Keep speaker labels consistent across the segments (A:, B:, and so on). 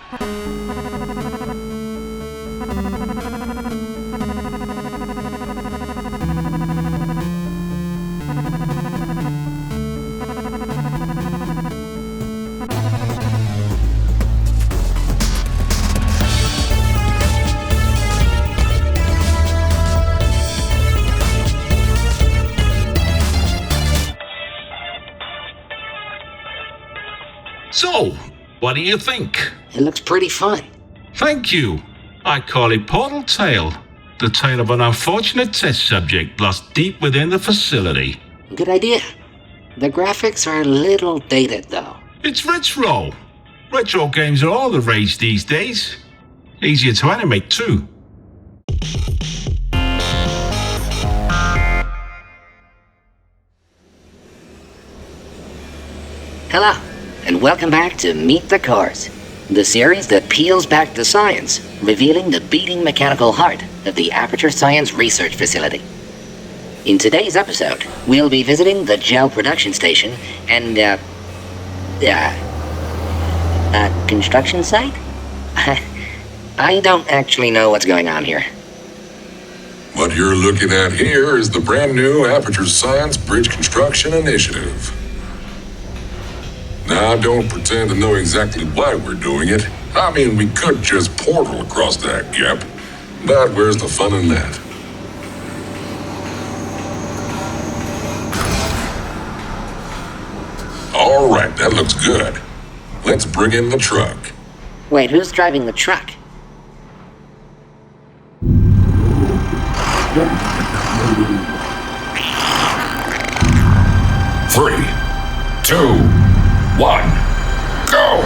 A: So, what do you think?
B: It looks pretty fun.
A: Thank you. I call it Portal Tale, the tale of an unfortunate test subject lost deep within the facility.
B: Good idea. The graphics are a little dated, though.
A: It's retro. Retro games are all the rage these days. Easier to animate, too.
B: Hello, and welcome back to Meet the Cores, the series that peels back the science, revealing the beating mechanical heart of the Aperture Science research facility. In today's episode, we'll be visiting the gel production station and, construction site? I don't actually know what's going on here.
C: What you're looking at here is the brand new Aperture Science Bridge Construction Initiative. Now, don't pretend to know exactly why we're doing it. I mean, we could just portal across that gap, but where's the fun in that? All right, that looks good. Let's bring in the truck.
B: Wait, who's driving the truck?
C: Three, 2, 1, go!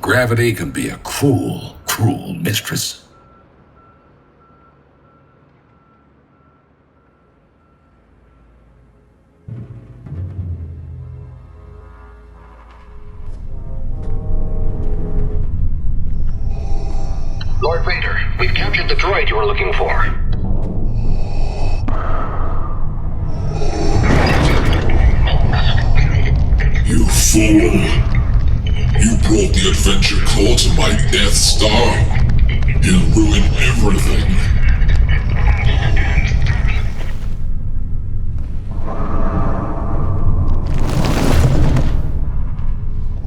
C: Gravity can be a cruel, cruel mistress.
D: Lord Vader, we've captured the droid you were looking for.
C: You fool! You brought the Adventure Core to my Death Star. He'll ruin everything.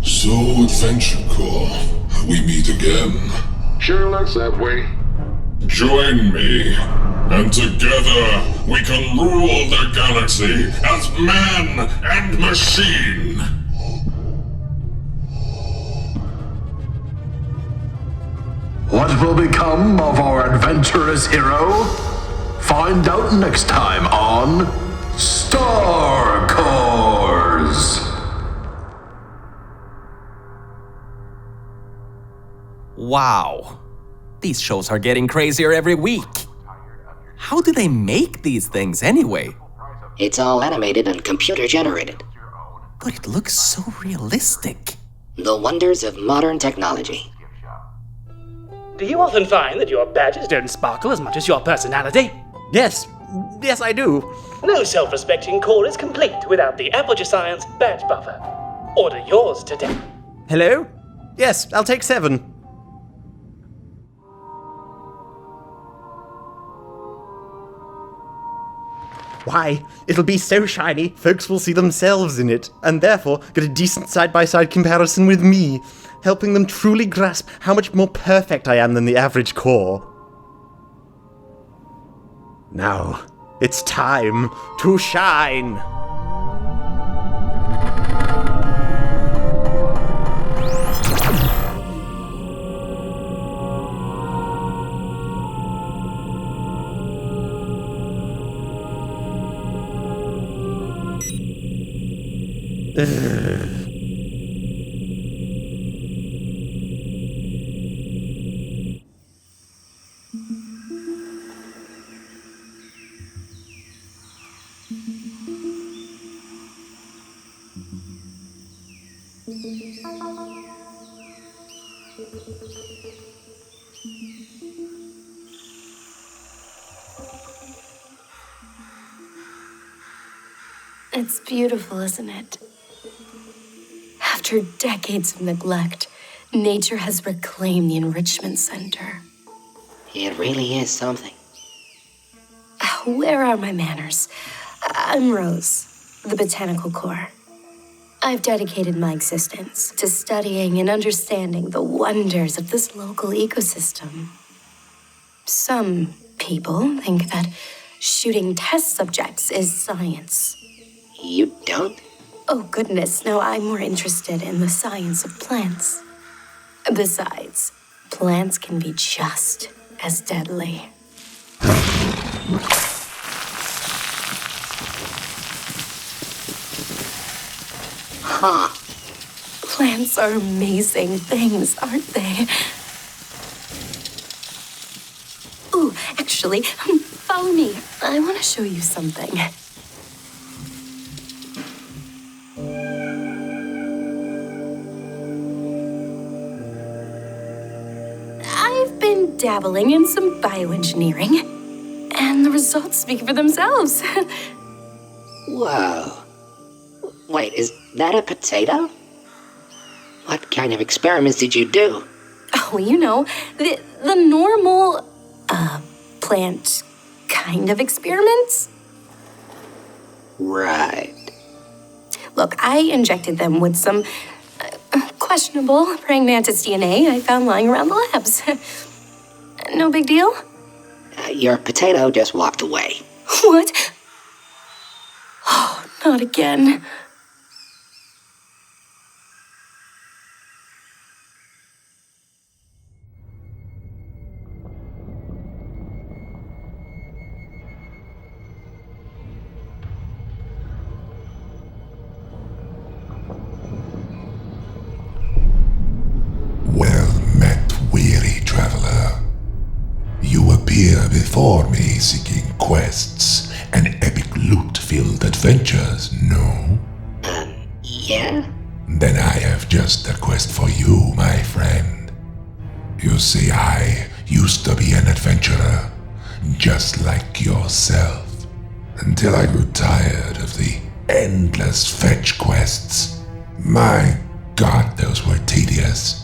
C: So, Adventure Core, we meet again.
D: Sure looks that way.
C: Join me, and together we can rule the galaxy as man and machine.
E: What will become of our adventurous hero? Find out next time on Star Cores!
F: Wow. These shows are getting crazier every week. How do they make these things anyway?
B: It's all animated and computer generated.
F: But it looks so realistic.
B: The wonders of modern technology.
G: Do you often find that your badges don't sparkle as much as your personality?
F: Yes, I do.
G: No self-respecting core is complete without the Aperture Science badge buffer. Order yours today.
F: Hello? Yes, I'll take 7. Why, it'll be so shiny, folks will see themselves in it, and therefore get a decent side-by-side comparison with me, helping them truly grasp how much more perfect I am than the average core. Now, it's time to shine!
H: It's beautiful, isn't it? After decades of neglect, nature has reclaimed the enrichment center.
B: It really is something.
H: Where are my manners? I'm Rose, the botanical core. I've dedicated my existence to studying and understanding the wonders of this local ecosystem. Some people think that shooting test subjects is science.
B: You don't?
H: Oh, goodness, no, I'm more interested in the science of plants. Besides, plants can be just as deadly.
B: Huh.
H: Plants are amazing things, aren't they? Ooh, actually, follow me. I want to show you something. I've been dabbling in some bioengineering, and the results speak for themselves.
B: Whoa. Wait, is that a potato? What kind of experiments did you do?
H: Oh, you know, the normal, plant kind of experiments.
B: Right.
H: Look, I injected them with some questionable praying mantis DNA I found lying around the labs. No big deal?
B: Your potato just walked away.
H: What? Oh, not again.
I: Well met, weary traveler. You appear before me seeking quests and epic loot-filled adventures, no?
B: Yeah?
I: Then I have just the quest for you, my friend. You see, I used to be an adventurer, just like yourself, until I grew tired of the endless fetch quests. My God, those were tedious.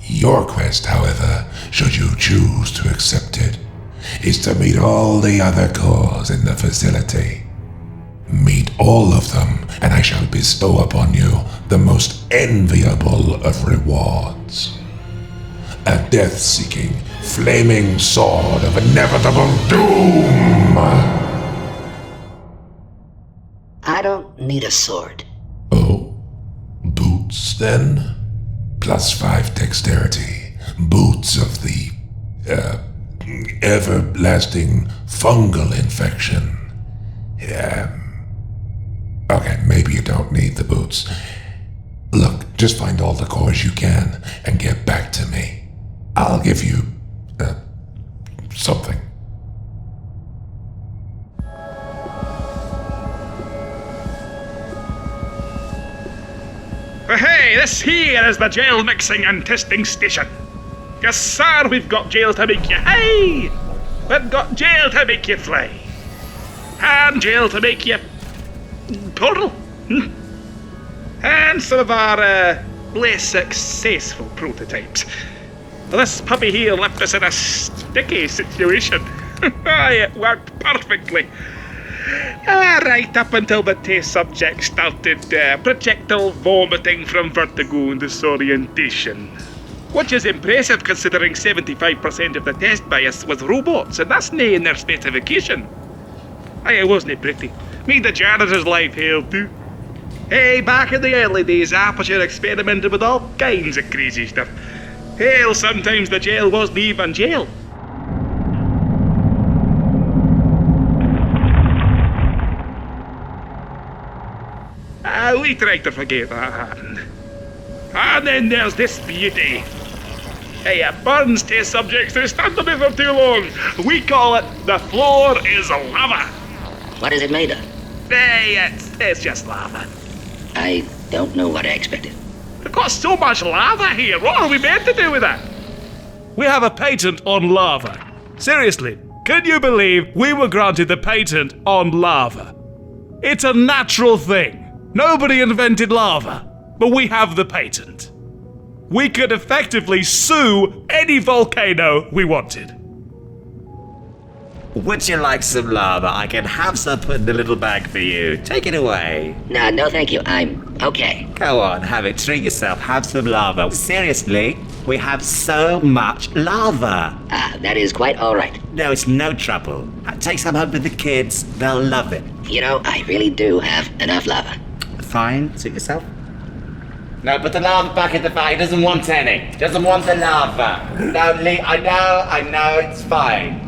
I: Your quest, however, should you choose to accept it, is to meet all the other cores in the facility. Meet all of them, and I shall bestow upon you the most enviable of rewards. A death-seeking, flaming sword of inevitable doom!
B: I don't need a sword.
I: Oh? Boots, then? +5 dexterity. Boots of the, everlasting fungal infection. Okay, maybe you don't need the boots. Look, just find all the cores you can and get back to me. I'll give you, something.
J: Hey, this here is the gel mixing and testing station. Yes, sir, we've got gel to make you high. We've got gel to make you fly. And gel to make you portal. And some of our less successful prototypes. This puppy here left us in a sticky situation. It worked perfectly. Right up until the test subject started projectile vomiting from vertigo and disorientation. Which is impressive considering 75% of the test bias was robots, and that's nae in their specification. It wasn't pretty. Made the janitor's life hell too. Hey, back in the early days, Aperture experimented with all kinds of crazy stuff. Hell, sometimes the gel wasn't even gel. We tried to forget that happened. And then there's this beauty. Hey, it burns test subjects who stand on it for too long. We call it the floor is lava.
B: What is it made of?
J: Hey, it's just lava.
B: I don't know what I expected.
J: We've got so much lava here. What are we meant to do with it? We have a patent on lava. Seriously, can you believe we were granted the patent on lava? It's a natural thing. Nobody invented lava, but we have the patent. We could effectively sue any volcano we wanted.
K: Would you like some lava? I can have some put in the little bag for you. Take it away.
B: No, thank you. I'm okay.
K: Go on, have it. Treat yourself. Have some lava. Seriously, we have so much lava.
B: That is quite all right.
K: No, it's no trouble. Take some home to the kids. They'll love it.
B: You know, I really do have enough lava.
K: Fine. Suit yourself. No, put the lava back in the bag. He doesn't want any. Doesn't want the lava. No, Lee, I know, it's fine.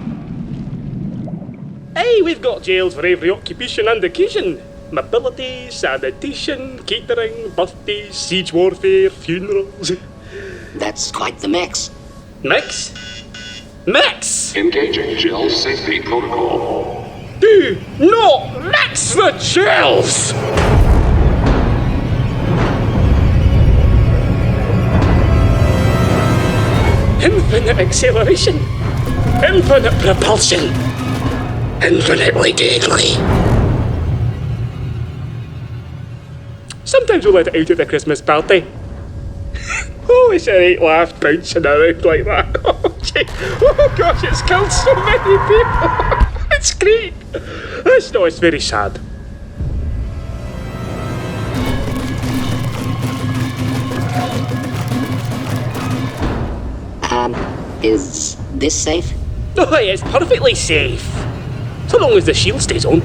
G: Hey, we've got jails for every occupation and occasion. Mobility, sanitation, catering, birthdays, siege warfare, funerals.
B: That's quite the mix.
G: Mix? Mix!
C: Engaging jail safety protocol.
G: Do not mix the jails! Infinite acceleration. Infinite propulsion. Infinitely deadly. Sometimes we'll let it out at the Christmas party. Oh, it's a right laugh bouncing around like that. Oh, gee. Oh gosh, it's killed so many people. It's great. It's very sad.
B: Is this safe?
G: Oh, it's perfectly safe. So long as the shield stays on.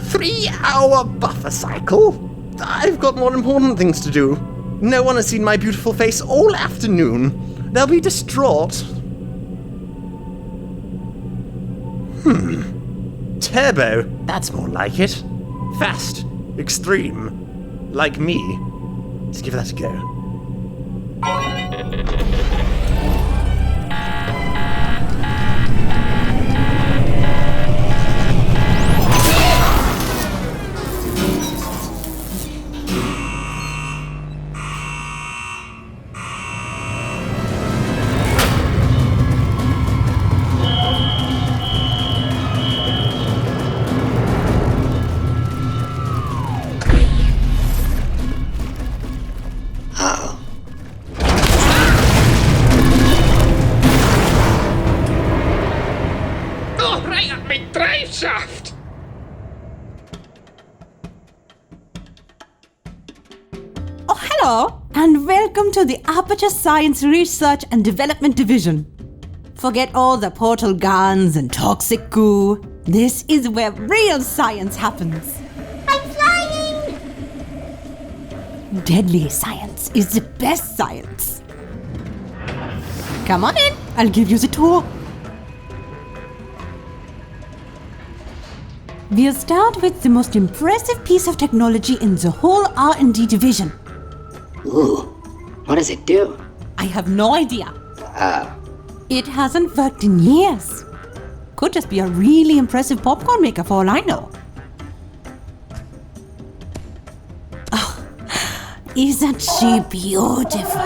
F: Three-hour buffer cycle? I've got more important things to do. No one has seen my beautiful face all afternoon. They'll be distraught. Turbo, that's more like it. Fast, extreme, like me. Let's give that a go.
L: Hello, and welcome to the Aperture Science Research and Development Division. Forget all the portal guns and toxic goo. This is where real science happens.
H: I'm flying!
L: Deadly science is the best science. Come on in, I'll give you the tour. We'll start with the most impressive piece of technology in the whole R&D division.
B: Ooh, what does it do?
L: I have no idea. It hasn't worked in years. Could just be a really impressive popcorn maker for all I know. Oh, isn't she beautiful?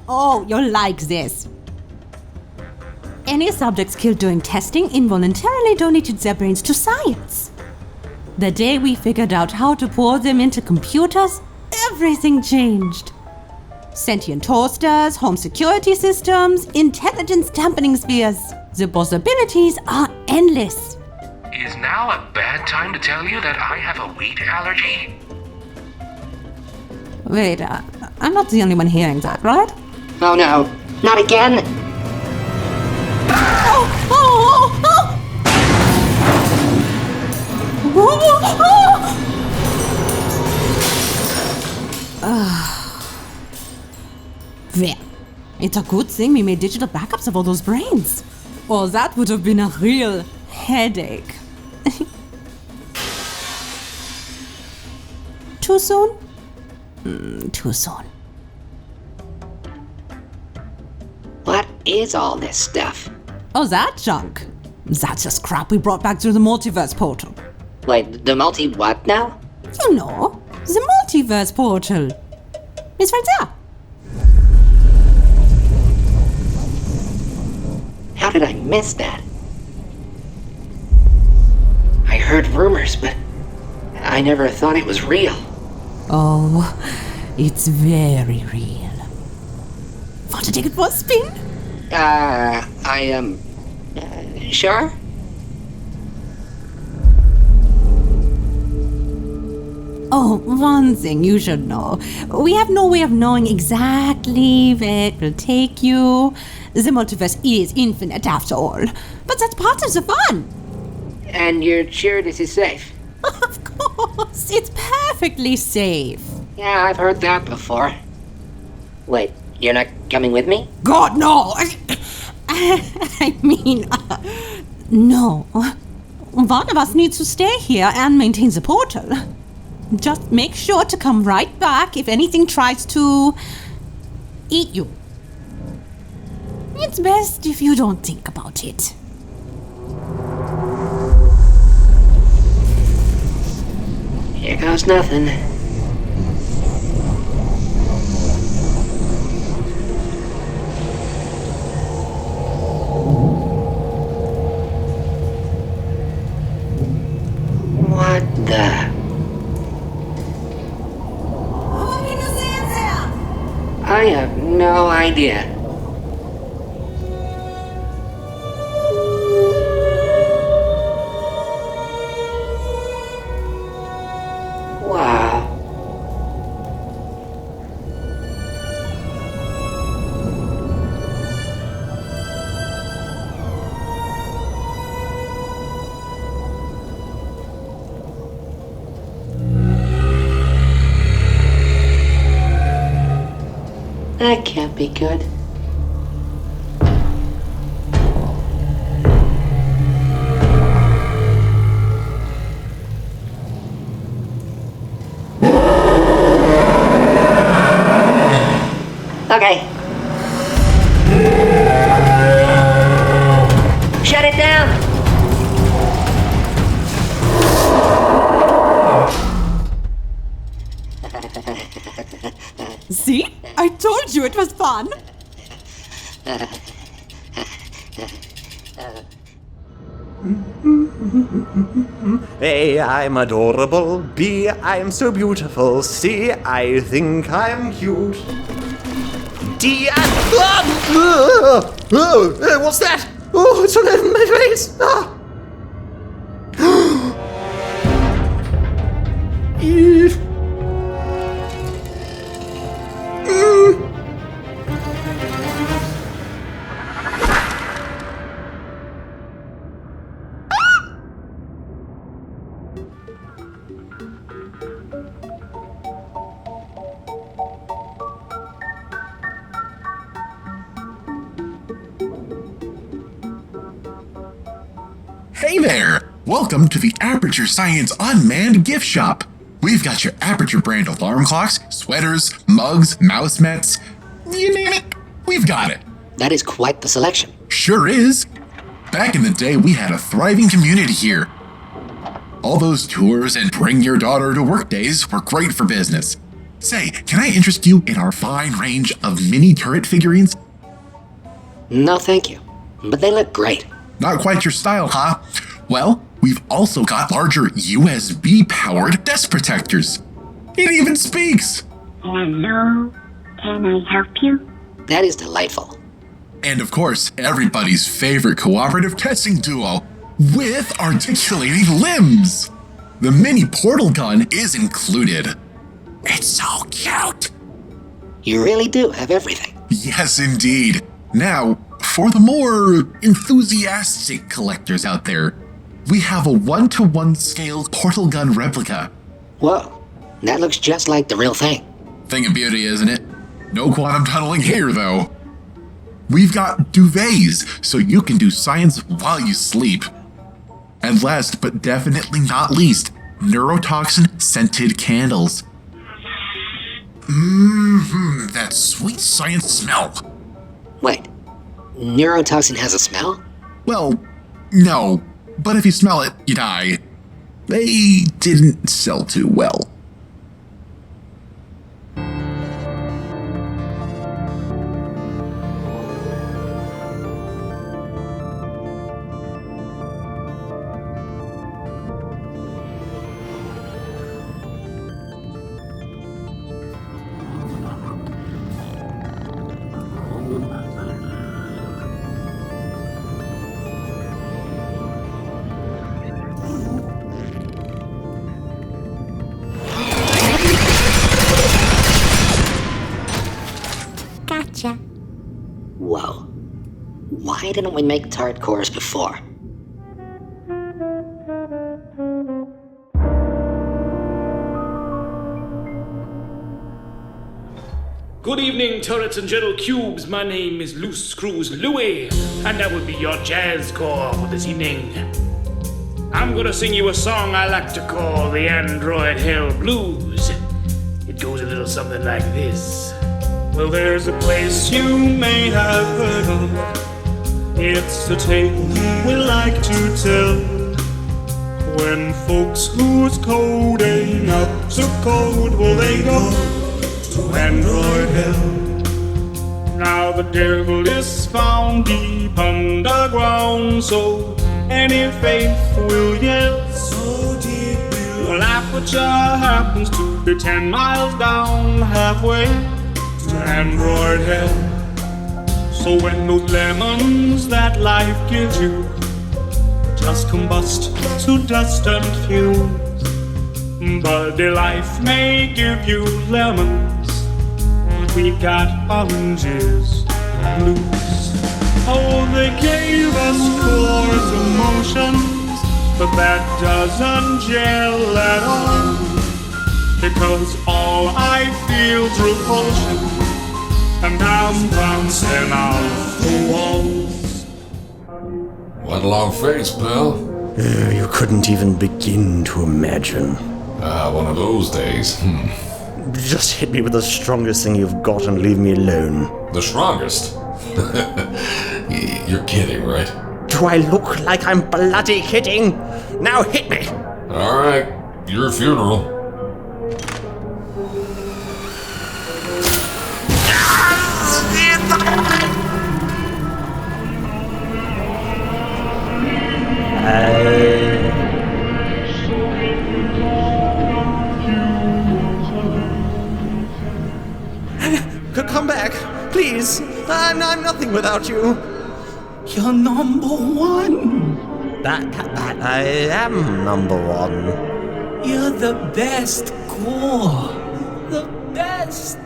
L: Oh, you'll like this. Any subjects killed during testing involuntarily donated their brains to science. The day we figured out how to pour them into computers, everything changed. Sentient toasters, home security systems, intelligence dampening spheres. The possibilities are endless.
D: Is now a bad time to tell you that I have a wheat allergy?
L: Wait, I'm not the only one hearing that, right?
B: Oh no, not again!
L: There. It's a good thing we made digital backups of all those brains. Or that would have been a real headache. Too soon? Too soon.
B: What is all this stuff?
L: Oh, that junk. That's just crap we brought back through the multiverse portal.
B: Wait, the multi what now?
L: You know, the multiverse portal. It's right there.
B: How did I miss that? I heard rumors, but I never thought it was real.
L: Oh, it's very real. Want to take it for a spin?
B: Sure?
L: Oh, one thing you should know. We have no way of knowing exactly where it will take you. The multiverse is infinite after all. But that's part of the fun.
B: And you're sure this is safe?
L: Of course, it's perfectly safe.
B: Yeah, I've heard that before. Wait, you're not coming with me?
L: God, no! I mean, no. One of us needs to stay here and maintain the portal. Just make sure to come right back if anything tries to eat you. It's best if you don't think about it.
B: Here goes nothing. What the? I have no idea. Wow. That can't be good. Okay. Shut it down!
L: See? I told you it was fun.
F: A, I'm adorable. B, I'm so beautiful. C, I think I'm cute. D, what's that? Oh, it's all over my face. E.
M: Hey there! Welcome to the Aperture Science Unmanned Gift Shop. We've got your Aperture brand alarm clocks, sweaters, mugs, mouse mats. You name it, we've got it.
B: That is quite the selection.
M: Sure is. Back in the day, we had a thriving community here. All those tours and bring your daughter to work days were great for business. Say, can I interest you in our fine range of mini turret figurines?
B: No, thank you. But they look great.
M: Not quite your style, huh? Well, we've also got larger USB-powered desk protectors. It even speaks!
N: Hello, can I help you?
B: That is delightful.
M: And of course, everybody's favorite cooperative testing duo, with articulating limbs! The mini portal gun is included. It's so cute!
B: You really do have everything.
M: Yes, indeed. Now, for the more enthusiastic collectors out there, we have a 1-to-1 scale portal gun replica.
B: Whoa, that looks just like the real thing.
M: Thing of beauty, isn't it? No quantum tunneling here, though. We've got duvets, so you can do science while you sleep. And last but definitely not least, neurotoxin scented candles. That sweet science smell.
B: Wait, neurotoxin has a smell?
M: Well, No, but if you smell it, you die. They didn't sell too well.
N: Gotcha.
B: Whoa. Why didn't we make turret cores before?
O: Good evening, turrets and general cubes. My name is Loose Screws Louie, and I will be your jazz corps for this evening. I'm gonna sing you a song I like to call the Android Hell Blues. It goes a little something like this. Well, there's a place you may have heard of. It's a tale we like to tell. When folks whose code ain't up to code, well, they go to Android Hell. Now the devil is found deep underground, so any faith will yell. So deep will Aperture happens to be 10 miles down, halfway to Android Hell. So when those lemons that life gives you just combust to dust and fumes, buddy, life may give you lemons, but we got oranges and blues. Oh, they gave us chords emotions, but that doesn't gel at all, because all I feel's repulsion, and I'm bouncing off the walls.
C: One long face, pal.
F: You couldn't even begin to imagine.
C: One of those days.
F: Just hit me with the strongest thing you've got and leave me alone.
C: The strongest? You're kidding, right?
F: Do I look like I'm bloody kidding? Now hit me!
C: Alright, your funeral.
F: Come back, please. I'm nothing without you.
P: You're number one.
F: That I am number one.
P: You're the best core. The best.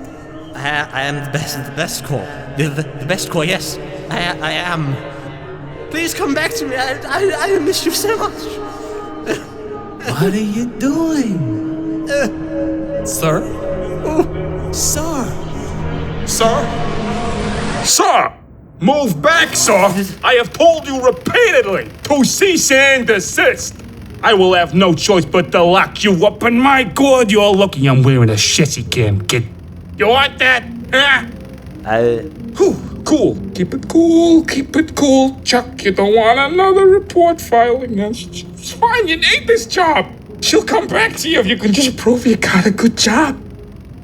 F: I am the best core. The best core, yes. I am. Please come back to me. I miss you so much.
P: What are you doing?
G: Sir?
P: Sir.
G: Sir! Move back, sir! I have told you repeatedly to cease and desist! I will have no choice but to lock you up, and my god, you're lucky I'm wearing a shitty cam, kid. You want that? Huh? Cool. Keep it cool. Chuck, you don't want another report filed against you. It's fine, you need this job. She'll come back to you if you can just prove you got a good job.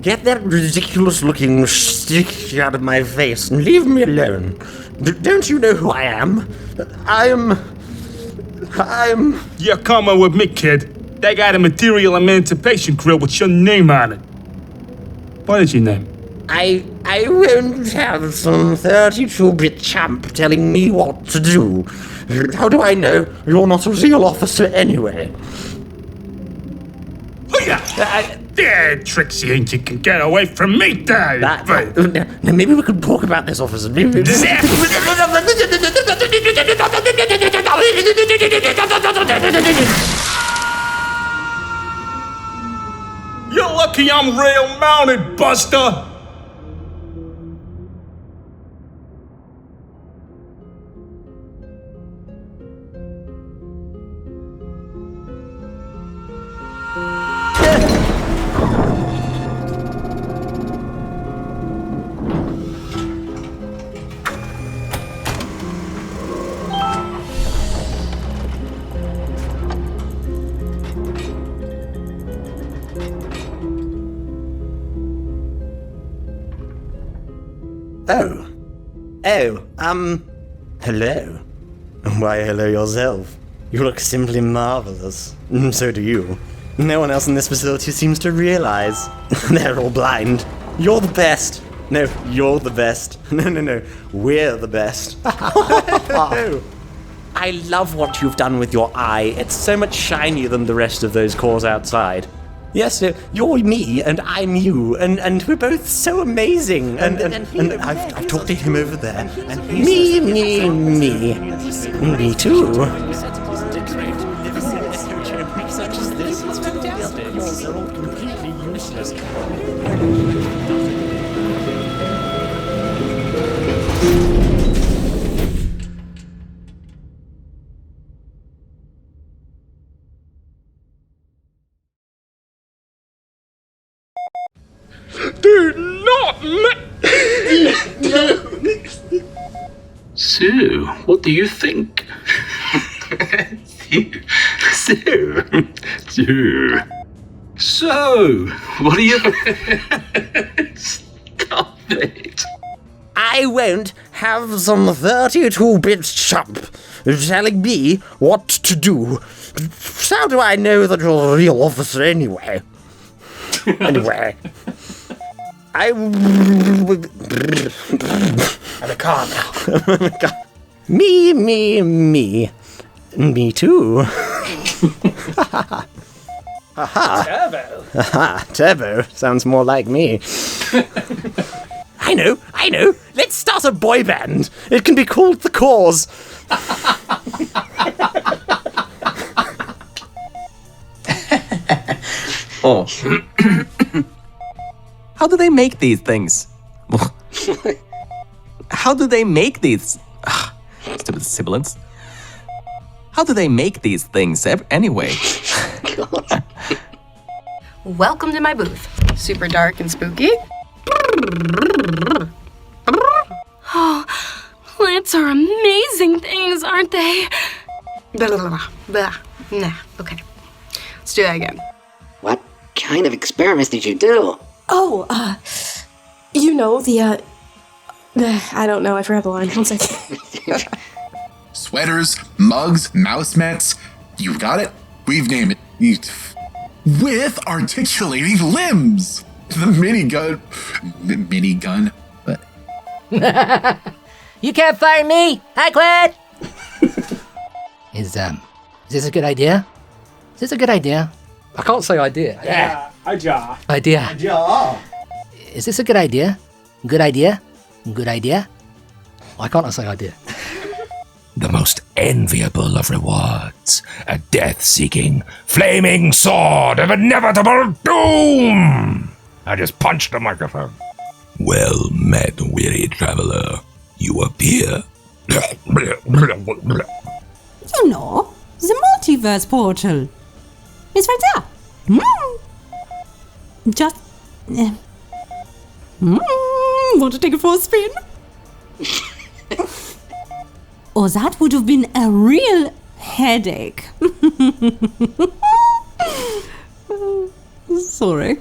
F: Get that ridiculous-looking stick out of my face and leave me alone. Don't you know who I am? I'm...
G: You're coming with me, kid. They got a material emancipation grill with your name on it. What is your name?
F: I won't have some 32-bit champ telling me what to do. How do I know you're not a real officer anyway?
G: Yeah, Trixie ain't you can get away from me, Dad.
F: Maybe we could talk about this, officer. Maybe.
G: You're lucky I'm rail mounted, Buster.
F: Oh. Oh, hello. Why, hello yourself. You look simply marvelous. So do you. No one else in this facility seems to realize. They're all blind. You're the best. No, you're the best. No. We're the best. I love what you've done with your eye. It's so much shinier than the rest of those cores outside. Yes, you're me, and I'm you, and we're both so amazing. And I've talked to him over there, and me. Me too. Such as this, it's fantastic. They're all completely useless.
G: Do not
A: Sue, what do you think? So, what do you... Stop it.
F: I won't have some 32-bit chump telling me what to do. How do I know that you're a real officer anyway? Anyway. I'm a car now. Me. Me too.
G: Turbo.
F: Turbo. Sounds more like me. I know. Let's start a boy band. It can be called The Cause.
Q: Oh. How do they make these things? How do they make these... Stupid sibilants. How do they make these things anyway?
R: Welcome to my booth. Super dark and spooky. Oh, plants are amazing things, aren't they? Nah, okay. Let's do that again.
B: What kind of experiments did you do?
S: Oh, you know, I don't know, I forgot the line. 1 second.
M: Sweaters, mugs, mouse mats. You got it? We've named it. With articulating limbs. The minigun. Minigun? What?
T: You can't fire me! I quit! Is this a good idea? Is this a good idea? I can't say idea.
G: Yeah, idea.
T: Idea. Is this a good idea? Good idea? Good idea? Why can't I say idea?
U: The most enviable of rewards. A death-seeking, flaming sword of inevitable doom! I just punched the microphone. Well met, weary traveler. You appear.
L: You know, the multiverse portal. It's right there. Just... want to take it for a spin? Or that would have been a real headache. Sorry.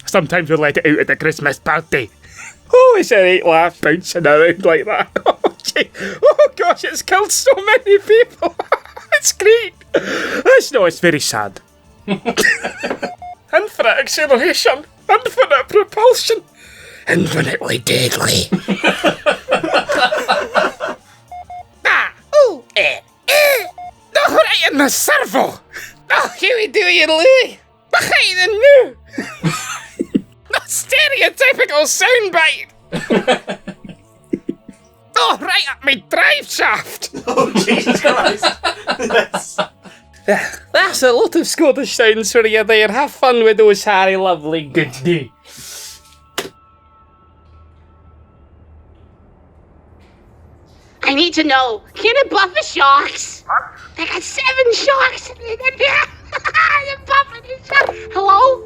G: Sometimes we let it out at the Christmas party. Oh, it's a right laugh bouncing around like that. Oh gosh, it's killed so many people. It's great. It's very sad. Infinite acceleration, infinite propulsion, infinitely deadly. Oh, right in the servo. Oh, Huey, Dewey, and Louie. Behind the new. The stereotypical soundbite. Oh, right up my drive shaft.
V: Oh, Jesus Christ.
G: That's a lot of Scottish sounds for you there. Have fun with those, Harry, lovely. Good day.
W: I need to know, can it buff the sharks? I got 7 sharks. They're buffing the sharks. Hello?